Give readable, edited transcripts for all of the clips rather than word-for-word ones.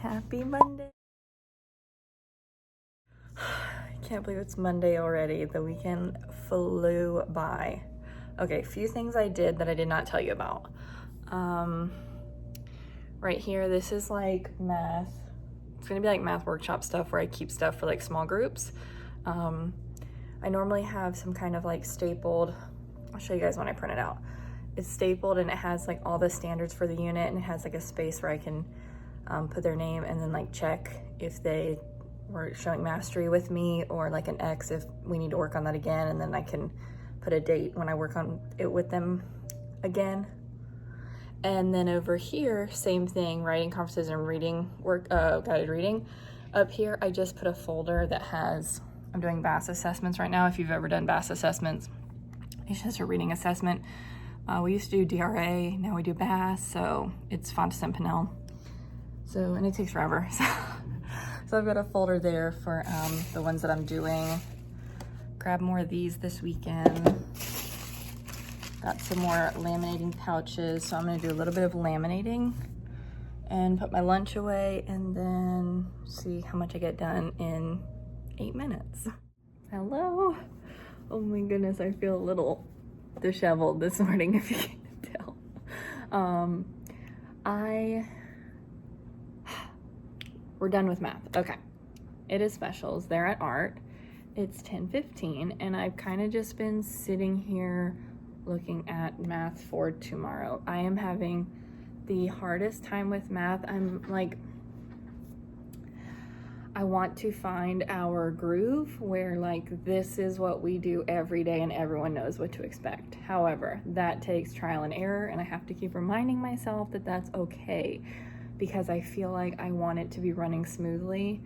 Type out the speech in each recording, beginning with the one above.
Happy Monday. I can't believe it's Monday already. The weekend flew by. Okay, a few things I did that I did not tell you about. Right here, this is like math. It's gonna be like math workshop stuff where I keep stuff for like small groups. I normally have some kind of like stapled, I'll show you guys when I print it out. It's stapled and it has like all the standards for the unit, and it has like a space where I can put their name and then like check if they were showing mastery with me, or like an X if we need to work on that again, and then I can put a date when I work on it with them again. And then over here, same thing, writing conferences and reading work, guided reading. Up here, I just put a folder that has, I'm doing BASS assessments right now. If you've ever done BASS assessments, it's just a reading assessment. We used to do DRA, now we do BASS, so it's Fontesson Pinnell. So, and it takes forever. So I've got a folder there for the ones that I'm doing. Grab more of these this weekend. Got some more laminating pouches, so I'm gonna do a little bit of laminating and put my lunch away, and then see how much I get done in 8 minutes. Hello. Oh my goodness, I feel a little disheveled this morning, if you can tell. We're done with math. Okay. It is specials. They're at art. It's 10:15, and I've kind of just been sitting here looking at math for tomorrow. I am having the hardest time with math. I'm like, I want to find our groove where like this is what we do every day and everyone knows what to expect. However, that takes trial and error, and I have to keep reminding myself that that's okay, because I feel like I want it to be running smoothly.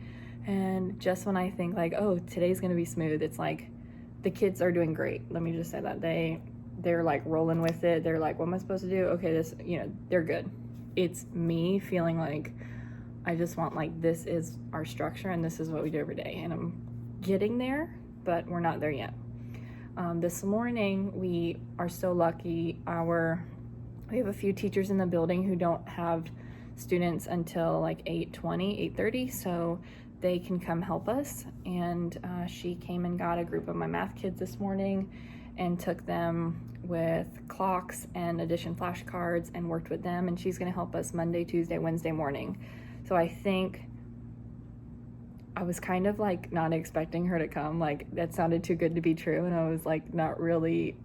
And just when I think like, oh, today's gonna be smooth, it's like the kids are doing great. Let me just say that they're like rolling with it. They're like, what am I supposed to do? Okay, this, they're good. It's me feeling like I just want like, this is our structure and this is what we do every day. And I'm getting there, but we're not there yet. This morning, we are so lucky. We have a few teachers in the building who don't have students until like 8:20, 8:30, so they can come help us. And she came and got a group of my math kids this morning and took them with clocks and addition flashcards and worked with them, and she's gonna help us Monday, Tuesday, Wednesday morning. So I think I was kind of like not expecting her to come, like that sounded too good to be true, and I was like not really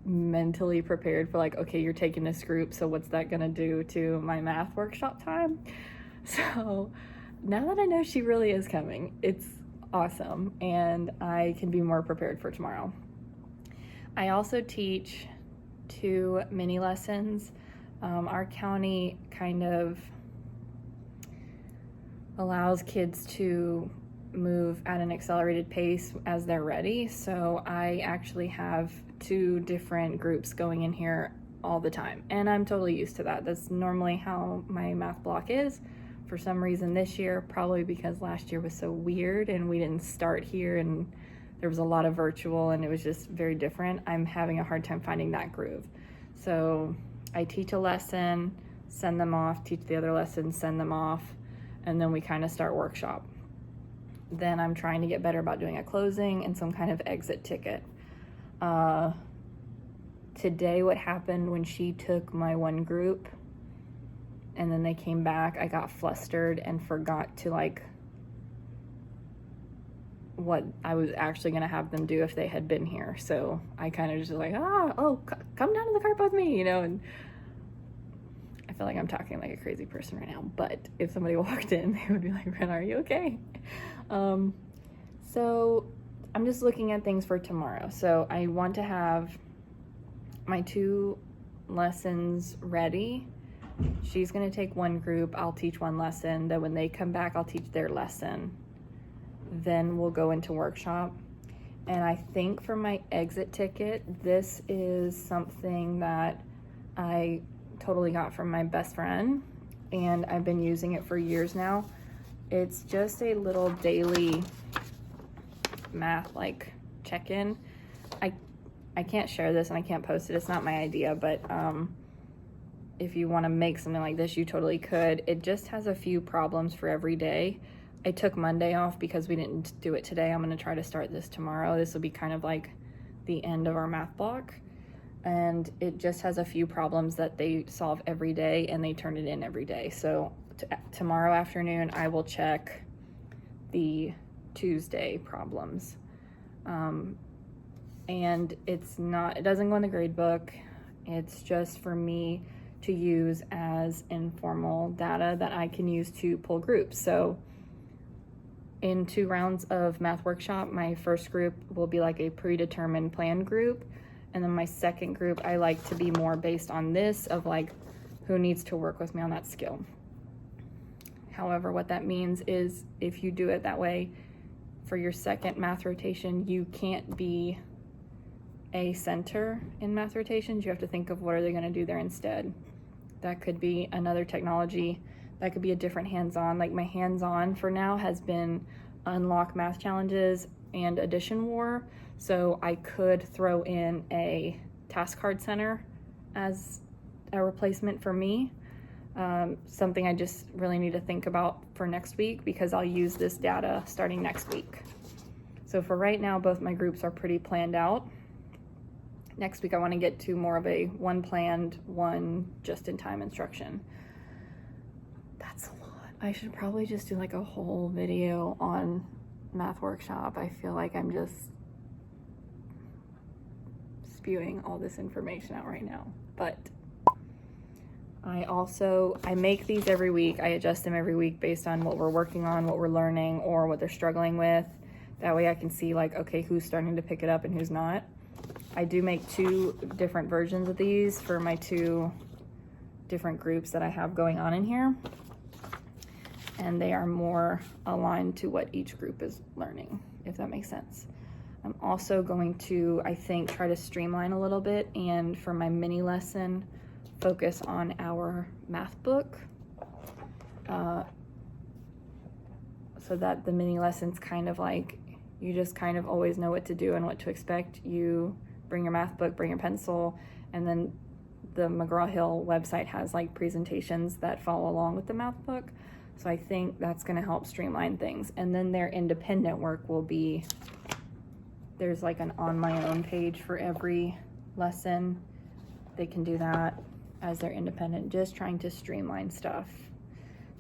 mentally prepared for like, okay, you're taking this group, so what's that gonna do to my math workshop time? So now that I know she really is coming, it's awesome, and I can be more prepared for tomorrow. I also teach 2 mini lessons. Our county kind of allows kids to move at an accelerated pace as they're ready. So I actually have 2 different groups going in here all the time, and I'm totally used to that. That's normally how my math block is. For some reason this year, probably because last year was so weird and we didn't start here and there was a lot of virtual and it was just very different, I'm having a hard time finding that groove. So I teach a lesson, send them off, teach the other lesson, send them off, and then we kind of start workshop. Then I'm trying to get better about doing a closing and some kind of exit ticket. Today, what happened when she took my one group and then they came back, I got flustered and forgot to like what I was actually gonna have them do if they had been here. So I kind of just like, come down to the carpet with me, and I feel like I'm talking like a crazy person right now, but if somebody walked in, they would be like, Ren, are you okay? So I'm just looking at things for tomorrow. So I want to have my 2 lessons ready. She's gonna take one group, I'll teach one lesson, then when they come back, I'll teach their lesson. Then we'll go into workshop. And I think for my exit ticket, this is something that I totally got from my best friend, and I've been using it for years now. It's just a little daily math like check-in. I can't share this and I can't post it, it's not my idea, but if you want to make something like this, you totally could. It just has a few problems for every day. I took Monday off because we didn't do it today. I'm going to try to start this tomorrow. This will be kind of like the end of our math block. And it just has a few problems that they solve every day, and they turn it in every day. So tomorrow afternoon, I will check the Tuesday problems. And it doesn't go in the grade book. It's just for me to use as informal data that I can use to pull groups. So in 2 rounds of math workshop, my first group will be like a predetermined planned group. And then my second group, I like to be more based on this of like who needs to work with me on that skill. However, what that means is if you do it that way, for your second math rotation, you can't be a center in math rotations. You have to think of what are they going to do there instead. That could be another technology. That could be a different hands-on. Like my hands-on for now has been unlock math challenges and addition war. So I could throw in a task card center as a replacement for me. Something I just really need to think about for next week because I'll use this data starting next week. So for right now, both my groups are pretty planned out. Next week, I want to get to more of a one planned, one just-in-time instruction. That's a lot. I should probably just do like a whole video on math workshop. I feel like I'm just spewing all this information out right now. But I make these every week. I adjust them every week based on what we're working on, what we're learning, or what they're struggling with. That way I can see like, okay, who's starting to pick it up and who's not. I do make 2 different versions of these for my 2 different groups that I have going on in here. And they are more aligned to what each group is learning, if that makes sense. I'm also going to, I think, try to streamline a little bit, and for my mini lesson, focus on our math book. So that the mini lesson's kind of like, you just kind of always know what to do and what to expect. You bring your math book, bring your pencil, and then the McGraw-Hill website has like presentations that follow along with the math book. So I think that's gonna help streamline things. And then their independent work will be, there's like an on my own page for every lesson. They can do that as their independent, just trying to streamline stuff.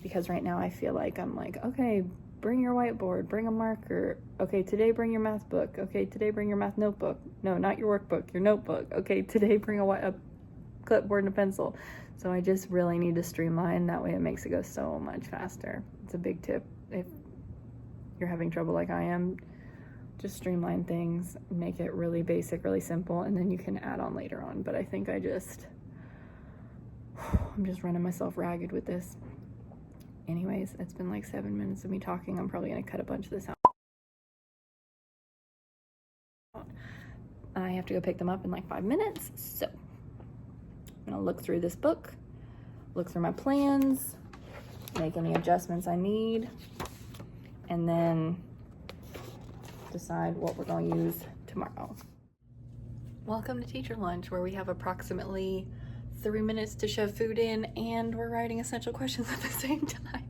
Because right now I feel like I'm like, okay, bring your whiteboard, bring a marker. Okay, today bring your math book. Okay, today bring your math notebook. No, not your workbook, your notebook. Okay, today bring a clipboard and a pencil. So I just really need to streamline. That way it makes it go so much faster. It's a big tip. If you're having trouble like I am, just streamline things, make it really basic, really simple, and then you can add on later on. But I think I'm just running myself ragged with this. Anyways, it's been like 7 minutes of me talking. I'm probably gonna cut a bunch of this out. I have to go pick them up in like 5 minutes. So I'm gonna look through this book, look through my plans, make any adjustments I need, and then decide what we're gonna use tomorrow. Welcome to Teacher Lunch, where we have approximately 3 minutes to shove food in, and we're writing essential questions at the same time.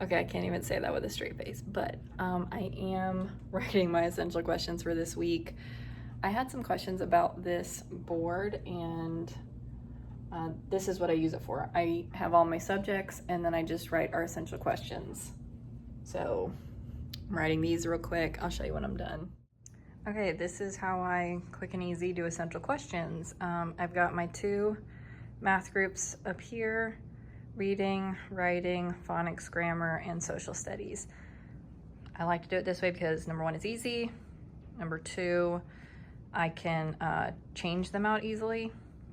Okay, I can't even say that with a straight face, but I am writing my essential questions for this week. I had some questions about this board, and this is what I use it for. I have all my subjects, and then I just write our essential questions. So I'm writing these real quick. I'll show you when I'm done. Okay, this is how I quick and easy do essential questions. I've got my 2 math groups up here: reading, writing, phonics, grammar, and social studies. I like to do it this way because number 1 is easy. Number 2, I can change them out easily.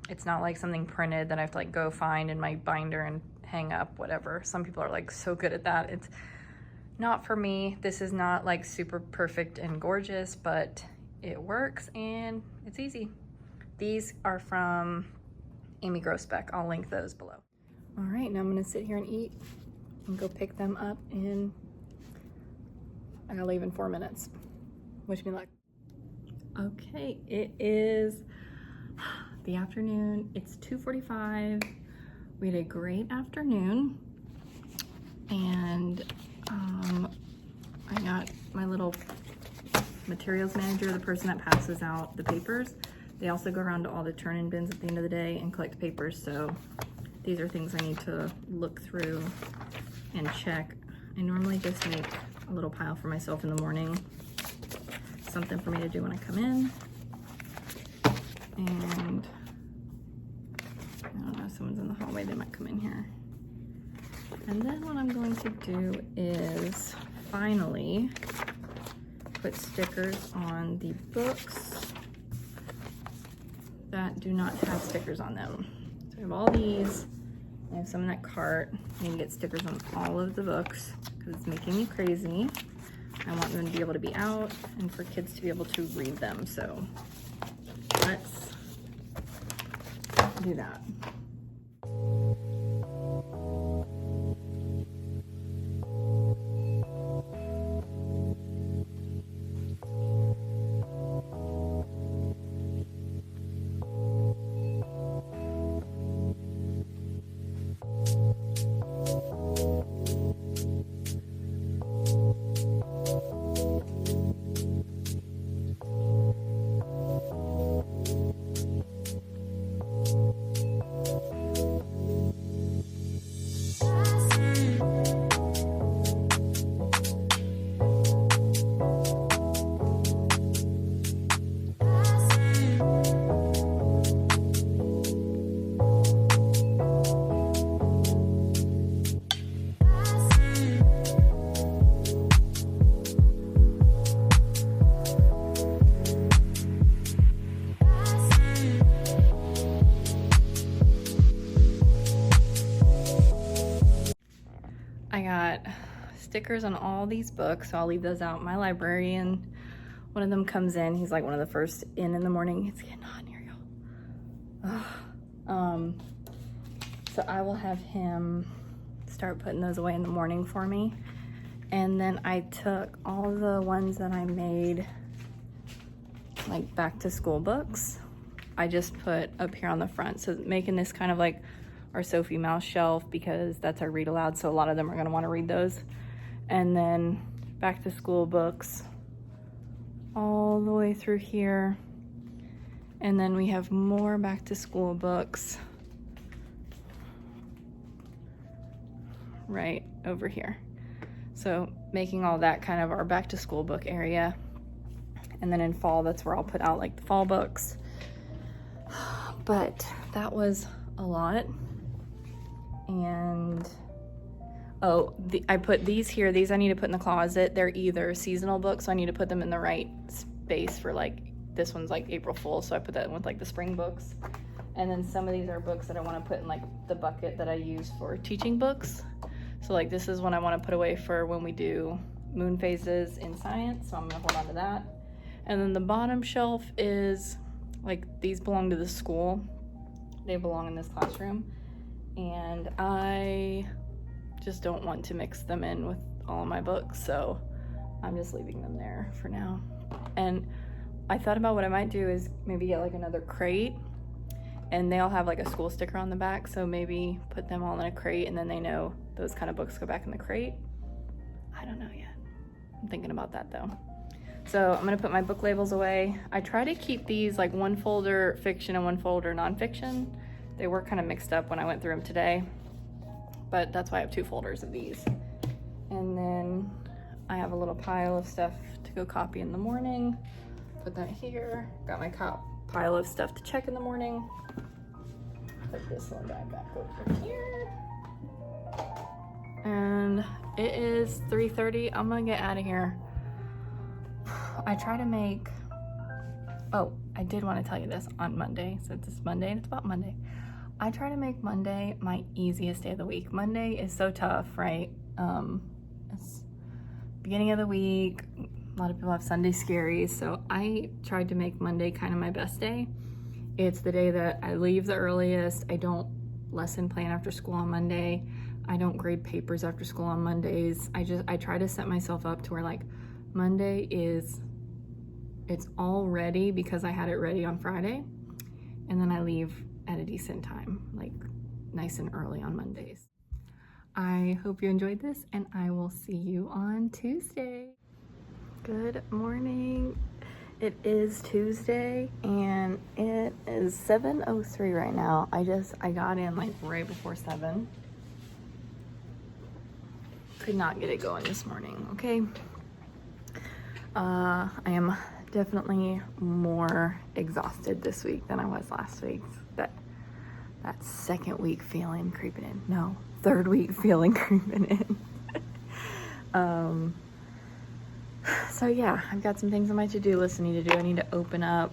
It's not like something printed that I have to like go find in my binder and hang up, whatever. Some people are like so good at that. It's not for me. This is not like super perfect and gorgeous, but it works and it's easy. These are from Amy Grosbeck. I'll link those below. All right, now I'm gonna sit here and eat and go pick them up in, I gotta leave in 4 minutes. Wish me luck. Okay, it is the afternoon. It's 2:45. We had a great afternoon, and I got my little materials manager, the person that passes out the papers. They also go around to all the turn-in bins at the end of the day and collect papers, so these are things I need to look through and check. I normally just make a little pile for myself in the morning, something for me to do when I come in. And I don't know, someone's in the hallway, they might come in here. And then what I'm going to do is finally put stickers on the books that do not have stickers on them. So I have all these, I have some in that cart. I need to get stickers on all of the books because it's making me crazy. I want them to be able to be out and for kids to be able to read them. So let's do that. I got stickers on all these books, so I'll leave those out. My librarian, one of them comes in. He's like one of the first in the morning. It's getting hot in here, y'all. So I will have him start putting those away in the morning for me. And then I took all the ones that I made, like back to school books, I just put up here on the front. So making this kind of like our Sophie Mouse shelf because that's our read aloud, so a lot of them are going to want to read those. And then back to school books all the way through here, and then we have more back to school books right over here. So making all that kind of our back to school book area, and then in fall that's where I'll put out like the fall books. But that was a lot. And I put these here. These I need to put in the closet. They're either seasonal books, so I need to put them in the right space for, like, this one's like April Fool, so I put that in with like the spring books. And then some of these are books that I want to put in like the bucket that I use for teaching books. So like this is one I want to put away for when we do moon phases in science, so I'm gonna hold on to that. And then the bottom shelf is like, these belong to the school. They belong in this classroom. And I just don't want to mix them in with all of my books, so I'm just leaving them there for now. And I thought about what I might do is maybe get like another crate, and they all have like a school sticker on the back, so maybe put them all in a crate and then they know those kind of books go back in the crate. I don't know yet. I'm thinking about that though. So I'm gonna put my book labels away. I try to keep these like one folder fiction and one folder nonfiction. They were kind of mixed up when I went through them today, but that's why I have 2 folders of these. And then I have a little pile of stuff to go copy in the morning. Put that here. Got my pile of stuff to check in the morning. Put this one back over here. And it is 3:30. I'm gonna get out of here. I try to make, oh, I did want to tell you this on Monday, since it's Monday and it's about Monday. I try to make Monday my easiest day of the week. Monday is so tough, right? It's beginning of the week. A lot of people have Sunday scaries, so I tried to make Monday kind of my best day. It's the day that I leave the earliest. I don't lesson plan after school on Monday. I don't grade papers after school on Mondays. I try to set myself up to where like Monday is, it's all ready because I had it ready on Friday. and then I leave at a decent time, like nice and early on Mondays. I hope you enjoyed this, and I will see you on Tuesday. Good morning. It is Tuesday and it is 7:03 right now. I got in like right before 7. Could not get it going this morning, okay? I am definitely more exhausted this week than I was last week. That second week feeling creeping in. No, third week feeling creeping in. So yeah, I've got some things on my to-do list I need to do. I need to open up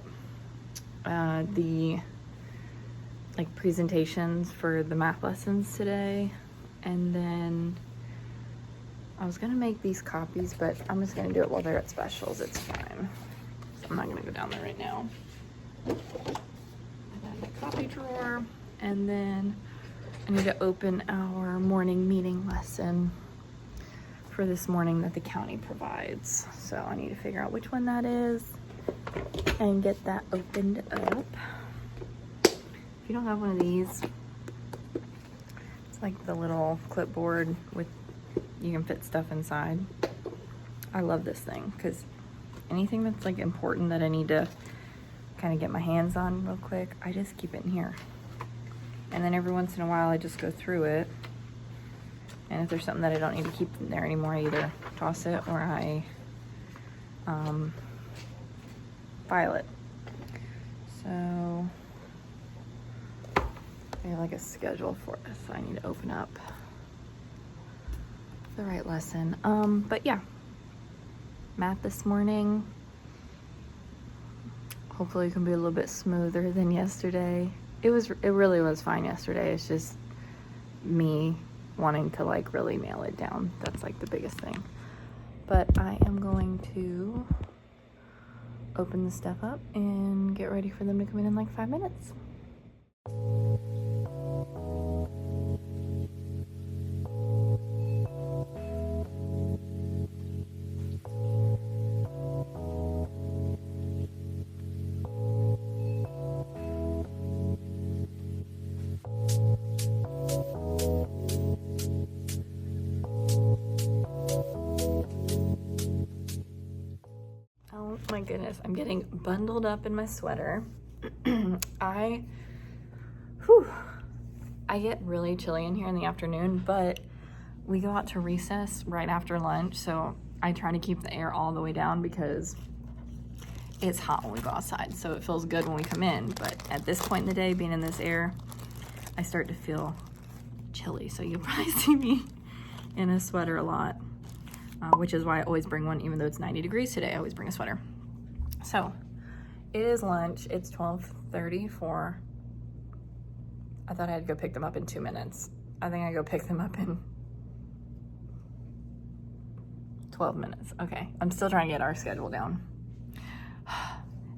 the like presentations for the math lessons today, and then I was gonna make these copies, but I'm just gonna do it while they're at specials. It's fine. So I'm not gonna go down there right now. And then the copy drawer, and then I need to open our morning meeting lesson for this morning that the county provides. So I need to figure out which one that is and get that opened up. If you don't have one of these, it's like the little clipboard with, you can fit stuff inside. I love this thing because anything that's like important that I need to kind of get my hands on real quick, I just keep it in here. And then every once in a while I just go through it. And if there's something that I don't need to keep in there anymore, I either toss it or I file it. So I have like a schedule for this. So I need to open up the right lesson. But yeah, math this morning. Hopefully it can be a little bit smoother than yesterday. It really was fine yesterday. It's just me wanting to like really nail it down. That's like the biggest thing. But I am going to open the stuff up and get ready for them to come in like 5 minutes. Oh my goodness, I'm getting bundled up in my sweater. I get really chilly in here in the afternoon, but we go out to recess right after lunch, so I try to keep the air all the way down because it's hot when we go outside, so it feels good when we come in. But at this point in the day, being in this air, I start to feel chilly, so you'll probably see me in a sweater a lot. Which is why I always bring one, even though it's 90 degrees today, I always bring a sweater. So it is lunch. It's 12:34. I thought I had to go pick them up in 2 minutes. I think I go pick them up in 12 minutes. Okay, I'm still trying to get our schedule down.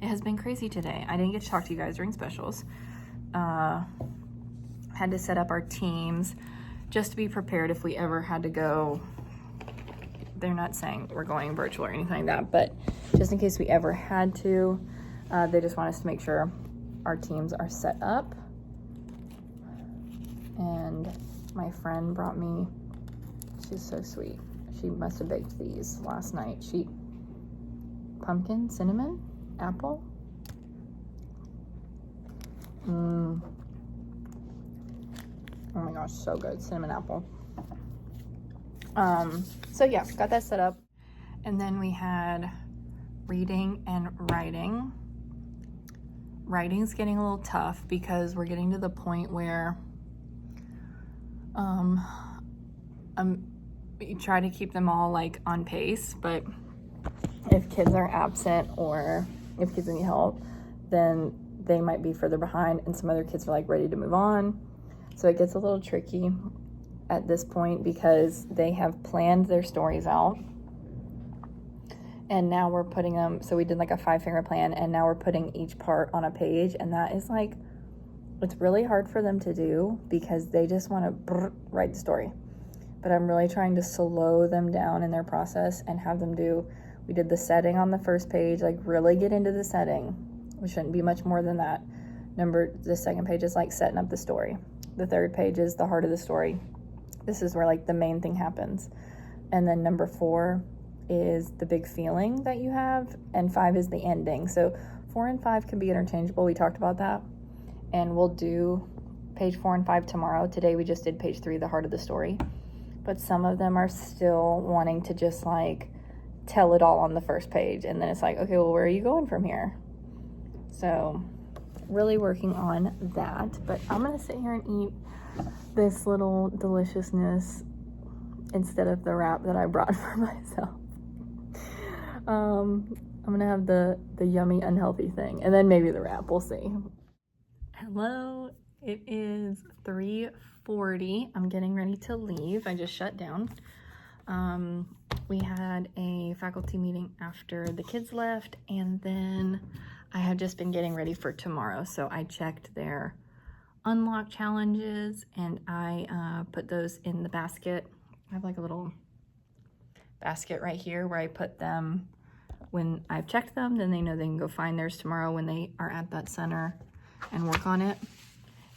It has been crazy today. I didn't get to talk to you guys during specials. Had to set up our teams just to be prepared if we ever had to go. They're not saying we're going virtual or anything like that, but just in case we ever had to, they just want us to make sure our teams are set up. And my friend brought me, she's so sweet. She must have baked these last night. Pumpkin, cinnamon, apple. Oh my gosh, so good, cinnamon apple. So yeah, got that set up. And then we had reading and writing. Writing's getting a little tough because we're getting to the point where you try to keep them all like on pace, but if kids are absent or if kids need help, then they might be further behind and some other kids are like ready to move on. So it gets a little tricky at this point because they have planned their stories out and now we're putting them, so we did like a 5-finger plan and now we're putting each part on a page, and that is like, it's really hard for them to do because they just want to write the story. But I'm really trying to slow them down in their process and have them we did the setting on the first page, like really get into the setting, which shouldn't be much more than that. The second page is like setting up the story. The third page is the heart of the story. This is where like the main thing happens. And then number 4 is the big feeling that you have, and 5 is the ending. So 4 and 5 can be interchangeable. We talked about that, and we'll do page 4 and 5 tomorrow. Today we just did page 3, the heart of the story, but some of them are still wanting to just like tell it all on the first page, and then it's like, okay, well, where are you going from here? So really working on that. But I'm gonna sit here and eat this little deliciousness instead of the wrap that I brought for myself. I'm gonna have the yummy unhealthy thing, and then maybe the wrap, we'll see. Hello, it is 3:40. I'm getting ready to leave. I just shut down. We had a faculty meeting after the kids left, and then I have just been getting ready for tomorrow. So I checked their unlock challenges, and I put those in the basket. I have like a little basket right here where I put them when I've checked them. Then they know they can go find theirs tomorrow when they are at that center and work on it.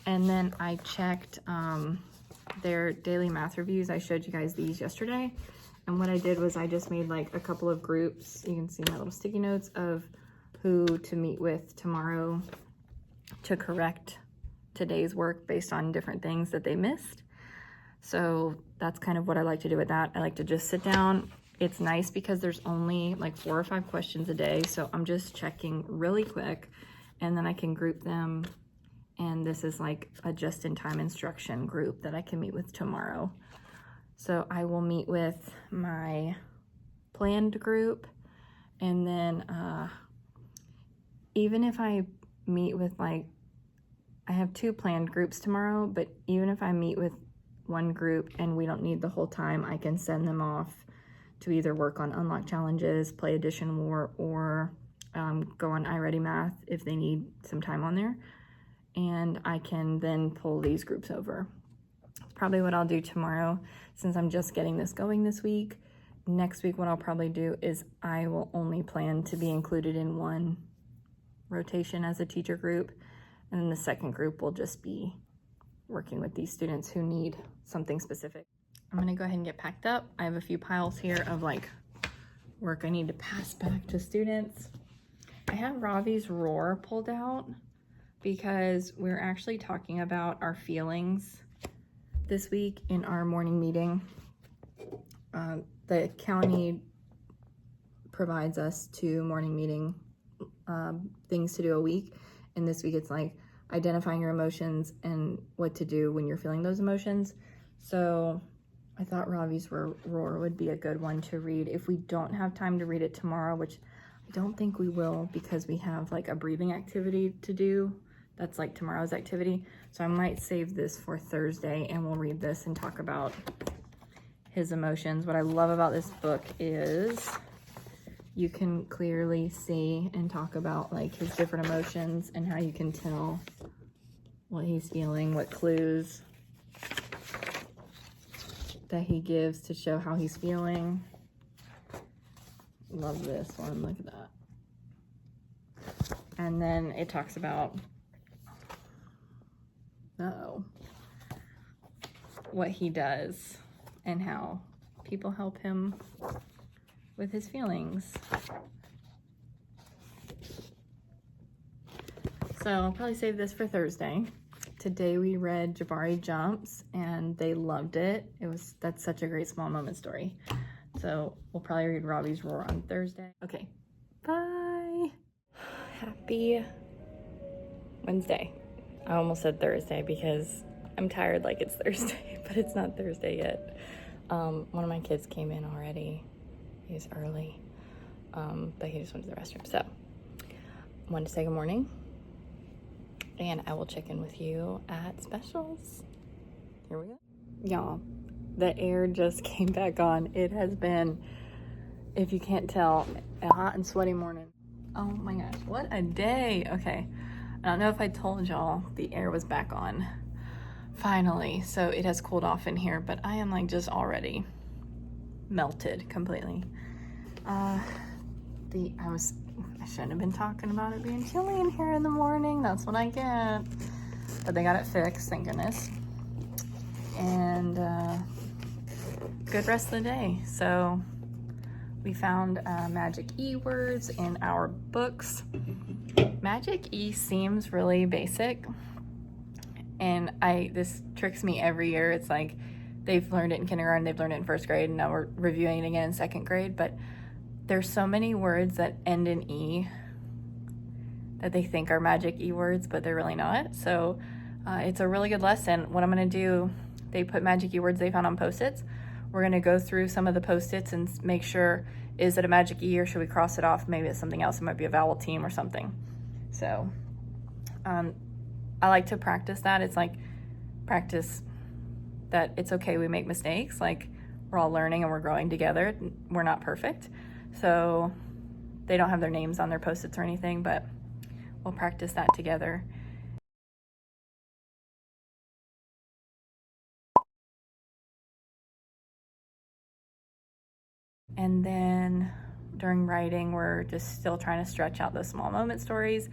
And then I checked their daily math reviews. I showed you guys these yesterday. And what I did was I just made like a couple of groups. You can see my little sticky notes of who to meet with tomorrow to correct today's work based on different things that they missed. So that's kind of what I like to do with that. I like to just sit down. It's nice because there's only like 4 or 5 questions a day. So I'm just checking really quick, and then I can group them. And this is like a just-in-time instruction group that I can meet with tomorrow. So I will meet with my planned group, and then even if I meet with like, I have 2 planned groups tomorrow, but even if I meet with one group and we don't need the whole time, I can send them off to either work on unlock challenges, play Addition War, or go on iReady Math if they need some time on there. And I can then pull these groups over. It's probably what I'll do tomorrow, since I'm just getting this going this week. Next week, what I'll probably do is I will only plan to be included in one rotation as a teacher group, and then the second group will just be working with these students who need something specific. I'm gonna go ahead and get packed up. I have a few piles here of like work I need to pass back to students. I have Ravi's Roar pulled out because we're actually talking about our feelings this week in our morning meeting. The county provides us 2 morning meeting things to do a week, and this week it's like identifying your emotions and what to do when you're feeling those emotions. So I thought Ravi's Roar would be a good one to read if we don't have time to read it tomorrow, which I don't think we will, because we have like a breathing activity to do. That's like tomorrow's activity. So I might save this for Thursday, and we'll read this and talk about his emotions. What I love about this book is you can clearly see and talk about like his different emotions and how you can tell what he's feeling, what clues that he gives to show how he's feeling. Love this one, look at that. And then it talks about what he does and how people help him with his feelings. So I'll probably save this for Thursday. Today we read Jabari Jumps, and they loved it. That's such a great small moment story. So we'll probably read Ravi's Roar on Thursday. Okay, bye. Happy Wednesday. I almost said Thursday because I'm tired like it's Thursday, but it's not Thursday yet. One of my kids came in already. He's early, but he just went to the restroom. So I wanted to say good morning, and I will check in with you at specials. Here we go. Y'all, the air just came back on. It has been, if you can't tell, a hot and sweaty morning. Oh my gosh, what a day. Okay, I don't know if I told y'all the air was back on finally. So it has cooled off in here, but I am like just already melted completely. I shouldn't have been talking about it being chilly in here in the morning. That's what I get. But they got it fixed, thank goodness. And good rest of the day. So we found magic E words in our books. Magic E seems really basic, and this tricks me every year. It's like they've learned it in kindergarten, they've learned it in first grade, and now we're reviewing it again in second grade. But there's so many words that end in E that they think are magic E words, but they're really not. So it's a really good lesson. What I'm going to do, they put magic E words they found on Post-its. We're going to go through some of the Post-its and make sure, is it a magic E or should we cross it off? Maybe it's something else. It might be a vowel team or something. So I like to practice that. It's like practice that it's okay we make mistakes. Like, we're all learning and we're growing together. We're not perfect. So they don't have their names on their Post-its or anything, but we'll practice that together. And then during writing, we're just still trying to stretch out those small moment stories.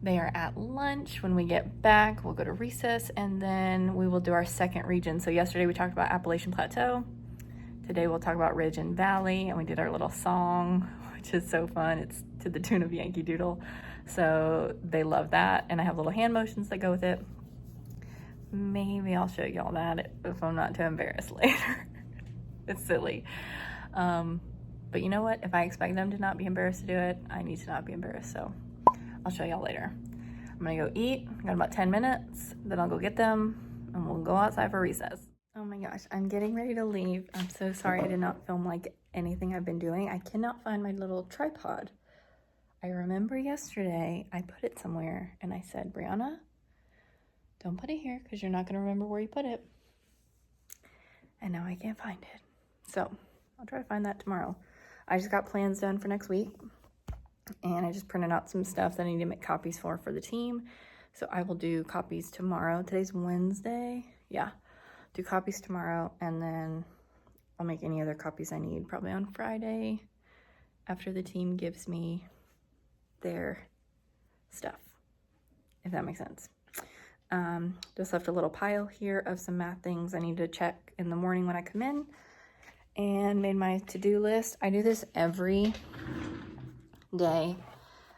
They are at lunch. When we get back, we'll go to recess, and then we will do our second region. So yesterday we talked about Appalachian Plateau. Today we'll talk about Ridge and Valley, and we did our little song, which is so fun. It's to the tune of Yankee Doodle. So they love that, and I have little hand motions that go with it. Maybe I'll show y'all that if I'm not too embarrassed later. It's silly. But you know what? If I expect them to not be embarrassed to do it, I need to not be embarrassed. So I'll show y'all later. I'm gonna go eat. I got about 10 minutes. Then I'll go get them and we'll go outside for recess. Oh my gosh, I'm getting ready to leave. I'm so sorry I did not film like anything I've been doing. I cannot find my little tripod. I remember yesterday I put it somewhere and I said, Brianna, don't put it here because you're not gonna remember where you put it. And now I can't find it. So I'll try to find that tomorrow. I just got plans done for next week, and I just printed out some stuff that I need to make copies for the team. So I will do copies tomorrow. Today's Wednesday. Yeah, do copies tomorrow, and then I'll make any other copies I need probably on Friday after the team gives me their stuff, if that makes sense. Just left a little pile here of some math things I need to check in the morning when I come in, and made my to-do list. I do this every day.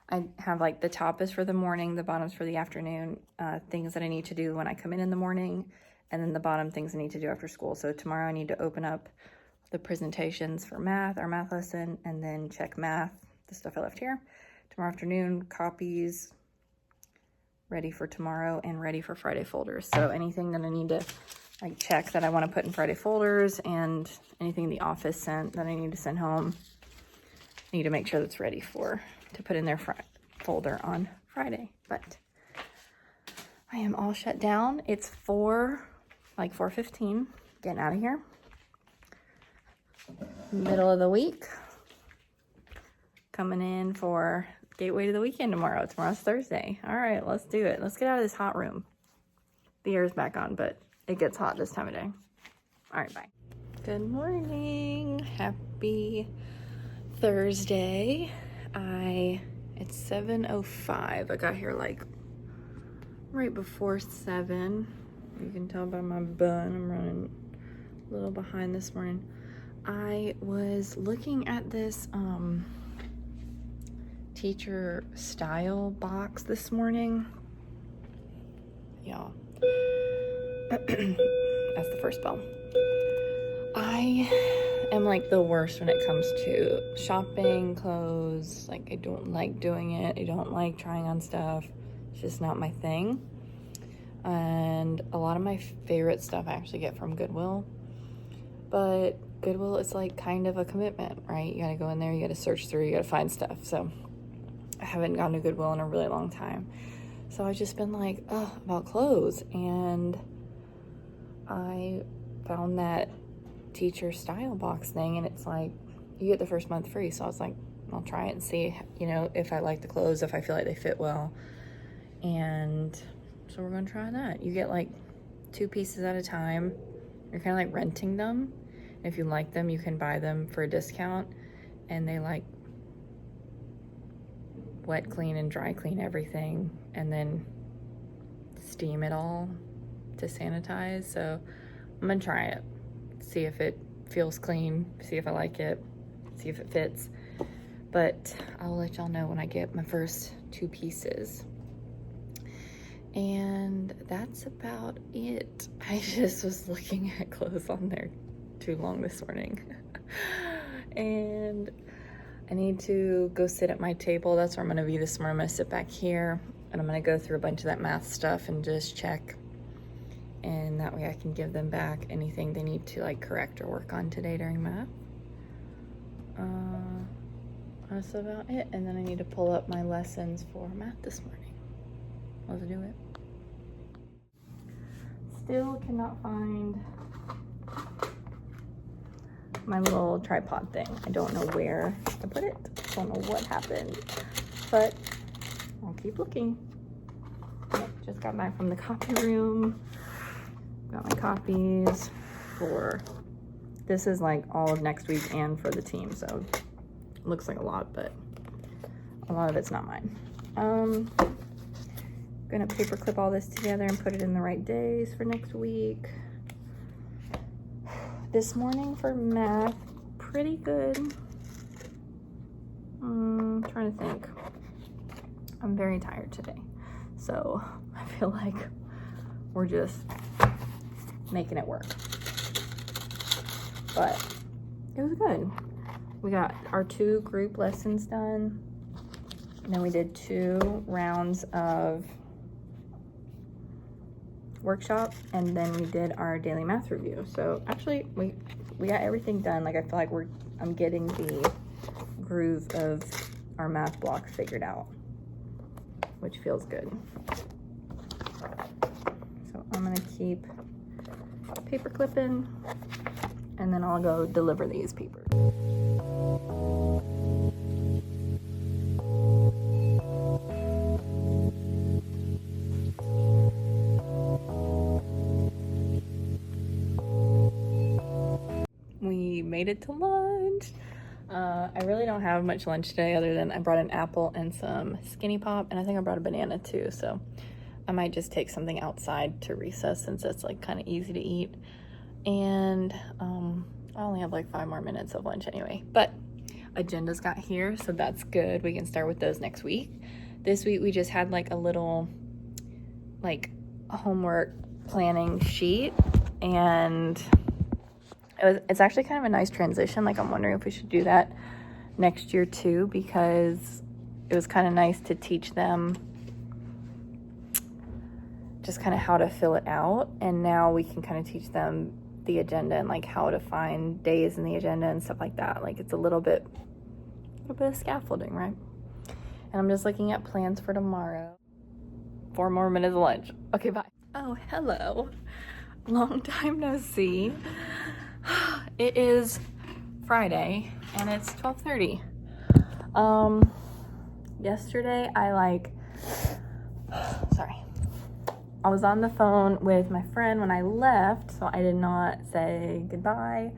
I have like the top is for the morning, the bottom's for the afternoon, things that I need to do when I come in the morning, and then the bottom things I need to do after school. So tomorrow I need to open up the presentations for math, our math lesson, and then check math, the stuff I left here. Tomorrow afternoon, copies, ready for tomorrow, and ready for Friday folders. So anything that I need to like check that I want to put in Friday folders, and anything the office sent that I need to send home, I need to make sure that's ready to put in their folder on Friday. But I am all shut down. It's 4:15, getting out of here. Middle of the week, coming in for gateway to the weekend tomorrow. Tomorrow's Thursday. All right, let's do it. Let's get out of this hot room. The air's back on, but it gets hot this time of day. All right, bye. Good morning. Happy Thursday. It's 7:05. I got here like right before 7. You can tell by my bun, I'm running a little behind this morning. I was looking at this teacher style box this morning. Y'all. That's the first bell. I am like the worst when it comes to shopping, clothes. Like, I don't like doing it. I don't like trying on stuff. It's just not my thing. And a lot of my favorite stuff I actually get from Goodwill. But Goodwill is like kind of a commitment, right? You gotta go in there, you gotta search through, you gotta find stuff. So I haven't gone to Goodwill in a really long time. So I've just been like, about clothes. And I found that teacher style box thing, and it's like you get the first month free. So I was like, I'll try it and see, if I like the clothes, if I feel like they fit well. And so we're gonna try that. You get like 2 pieces at a time. You're kind of like renting them. If you like them, you can buy them for a discount, and they like wet clean and dry clean everything and then steam it all to sanitize. So I'm gonna try it, see if it feels clean, see if I like it, see if it fits. But I'll let y'all know when I get my first 2 pieces. And that's about it. I just was looking at clothes on there too long this morning. And I need to go sit at my table. That's where I'm gonna be this morning. I'm gonna sit back here and I'm gonna go through a bunch of that math stuff and just check. And that way I can give them back anything they need to like correct or work on today during math. That's about it. And then I need to pull up my lessons for math this morning. Let's do it. Still cannot find my little tripod thing. I don't know where to put it. Don't know what happened, but I'll keep looking. Okay, just got back from the copy room. Got my copies for, this is like all of next week and for the team, so it looks like a lot, but a lot of it's not mine. Gonna paper clip all this together and put it in the right days for next week. This morning for math, pretty good. Trying to think. I'm very tired today, so I feel like we're just making it work. But it was good. We got our 2 group lessons done. And then we did 2 rounds of workshop, and then we did our daily math review. So actually we got everything done. Like I feel like I'm getting the groove of our math block figured out, which feels good. So I'm gonna keep paper clipping and then I'll go deliver these papers. We made it to lunch. I really don't have much lunch today other than I brought an apple and some Skinny Pop, and I think I brought a banana too, so I might just take something outside to recess since it's like kind of easy to eat. And I only have like 5 more minutes of lunch anyway, but agendas got here, so that's good. We can start with those next week. This week we just had like a little like homework planning sheet, and it's actually kind of a nice transition. Like I'm wondering if we should do that next year too, because it was kind of nice to teach them just kind of how to fill it out, and now we can kind of teach them the agenda and like how to find days in the agenda and stuff like that. Like it's a little bit of scaffolding, right? And I'm just looking at plans for tomorrow. 4 more minutes of lunch. Okay, bye. Oh, hello. Long time no see. It is Friday and it's 12:30. Yesterday I was on the phone with my friend when I left, so I did not say goodbye.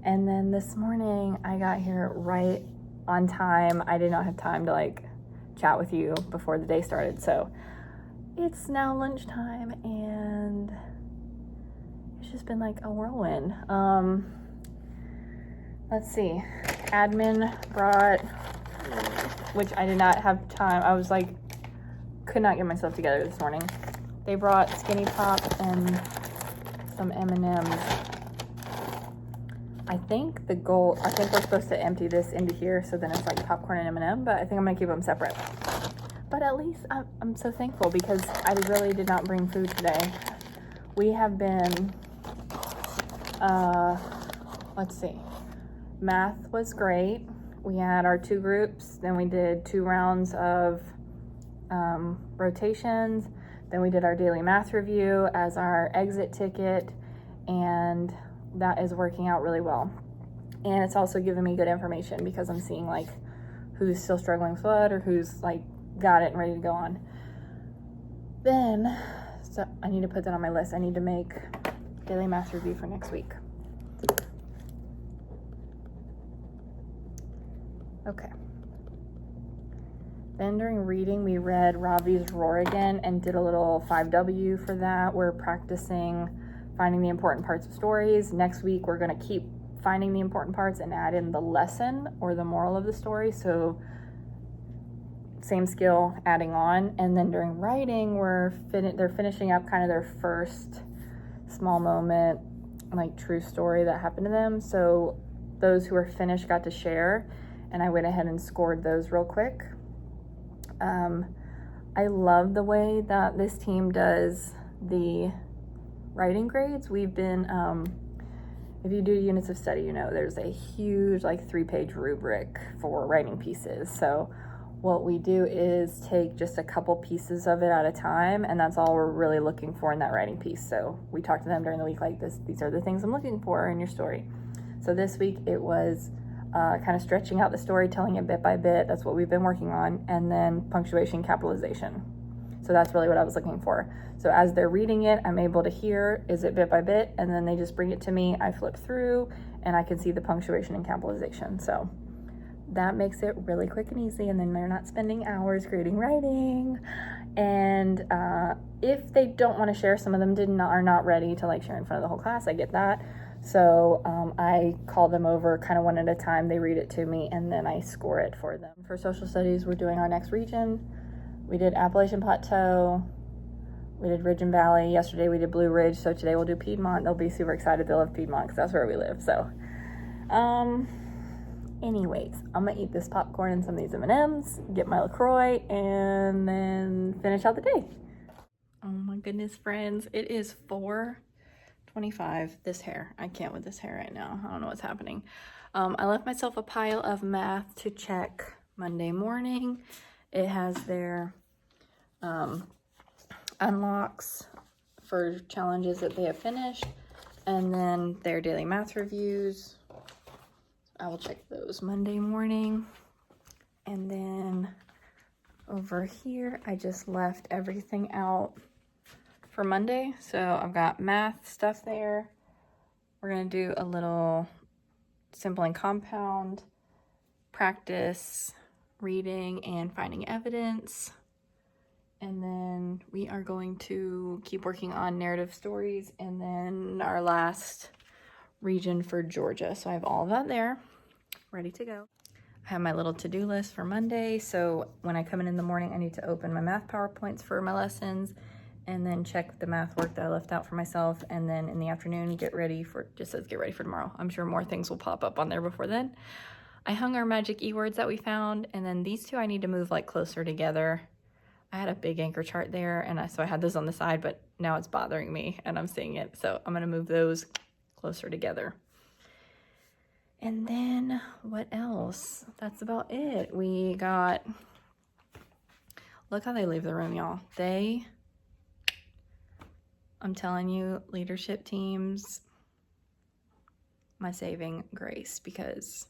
And then this morning I got here right on time. I did not have time to like chat with you before the day started. So it's now lunchtime and it's just been like a whirlwind. Let's see. Admin brought, which I did not have time. I was like, could not get myself together this morning. They brought Skinny Pop and some M&Ms. I think we're supposed to empty this into here so then it's like popcorn and M&M, but I think I'm gonna keep them separate. But at least I'm so thankful because I really did not bring food today. We have been, let's see, math was great. We had our 2 groups, then we did 2 rounds of rotations. Then we did our daily math review as our exit ticket, and that is working out really well. And it's also giving me good information because I'm seeing like who's still struggling with what or who's like got it and ready to go on. Then, so I need to put that on my list. I need to make daily math review for next week. Okay. Then during reading, we read Ravi's Roar again and did a little 5W for that. We're practicing finding the important parts of stories. Next week, we're going to keep finding the important parts and add in the lesson or the moral of the story. So same skill, adding on. And then during writing, they're finishing up kind of their first small moment, like true story that happened to them. So those who are finished got to share, and I went ahead and scored those real quick. I love the way that this team does the writing grades. We've been, if you do units of study, you know, there's a huge like 3-page rubric for writing pieces. So what we do is take just a couple pieces of it at a time, and that's all we're really looking for in that writing piece. So we talked to them during the week like this, these are the things I'm looking for in your story. So this week it was kind of stretching out the story, telling it bit by bit. That's what we've been working on. And then punctuation, capitalization. So that's really what I was looking for. So as they're reading it, I'm able to hear, is it bit by bit? And then they just bring it to me. I flip through and I can see the punctuation and capitalization. So that makes it really quick and easy. And then they're not spending hours grading writing. And if they don't want to share, some of them are not ready to like share in front of the whole class. I get that. So I call them over kind of one at a time. They read it to me and then I score it for them. For social studies, we're doing our next region. We did Appalachian Plateau. We did Ridge and Valley. Yesterday we did Blue Ridge. So today we'll do Piedmont. They'll be super excited. They love Piedmont because that's where we live. So anyways, I'm gonna eat this popcorn and some of these M&Ms, get my LaCroix, and then finish out the day. Oh my goodness, friends. It is 4:25. This hair, I can't with this hair right now. I don't know what's happening. I left myself a pile of math to check Monday morning. It has their unlocks for challenges that they have finished, and then their daily math reviews. I will check those Monday morning. And then over here, I just left everything out for Monday. So I've got math stuff there. We're gonna do a little simple and compound practice, reading and finding evidence. And then we are going to keep working on narrative stories and then our last region for Georgia. So I have all of that there, ready to go. I have my little to-do list for Monday. So when I come in the morning, I need to open my math PowerPoints for my lessons and then check the math work that I left out for myself. And then in the afternoon, get ready for tomorrow. I'm sure more things will pop up on there before then. I hung our magic E-words that we found. And then these two I need to move like closer together. I had a big anchor chart there and so I had those on the side, but now it's bothering me and I'm seeing it. So I'm gonna move those closer together. And then what else? That's about it. We got, look how they leave the room, y'all. I'm telling you, leadership teams, my saving grace, because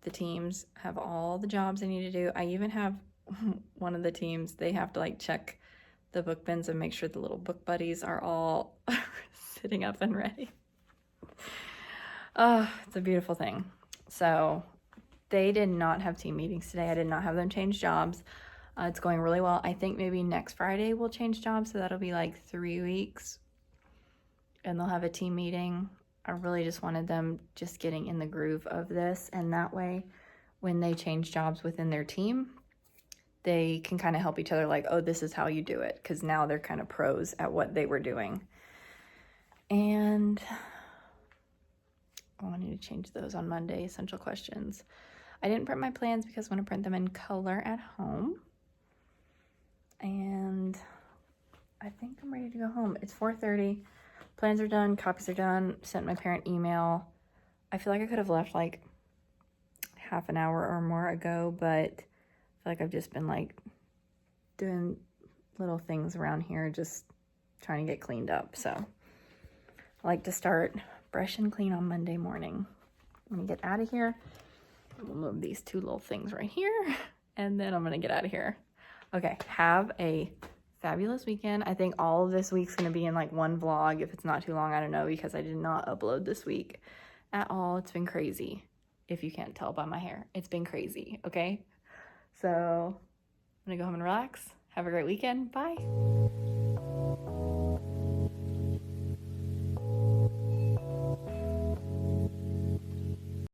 the teams have all the jobs they need to do. I even have one of the teams, they have to like check the book bins and make sure the little book buddies are all sitting up and ready. It's a beautiful thing. So they did not have team meetings today. I did not have them change jobs. It's going really well. I think maybe next Friday we'll change jobs. So that'll be like 3 weeks and they'll have a team meeting. I really just wanted them just getting in the groove of this. And that way, when they change jobs within their team, they can kind of help each other like, oh, this is how you do it. Because now they're kind of pros at what they were doing. And I need to change those on Monday, essential questions. I didn't print my plans because I want to print them in color at home. And I think I'm ready to go home. It's 4:30. Plans are done, copies are done, sent my parent email. I feel like I could have left like half an hour or more ago, but I feel like I've just been like doing little things around here, just trying to get cleaned up. So I like to start fresh and clean on Monday morning. I'm gonna get out of here. We'll move these two little things right here, and then I'm gonna get out of here. Okay, have a fabulous weekend. I think all of this week's gonna be in like one vlog. If it's not too long, I don't know, because I did not upload this week at all. It's been crazy. If you can't tell by my hair, it's been crazy, okay? So I'm gonna go home and relax. Have a great weekend. Bye.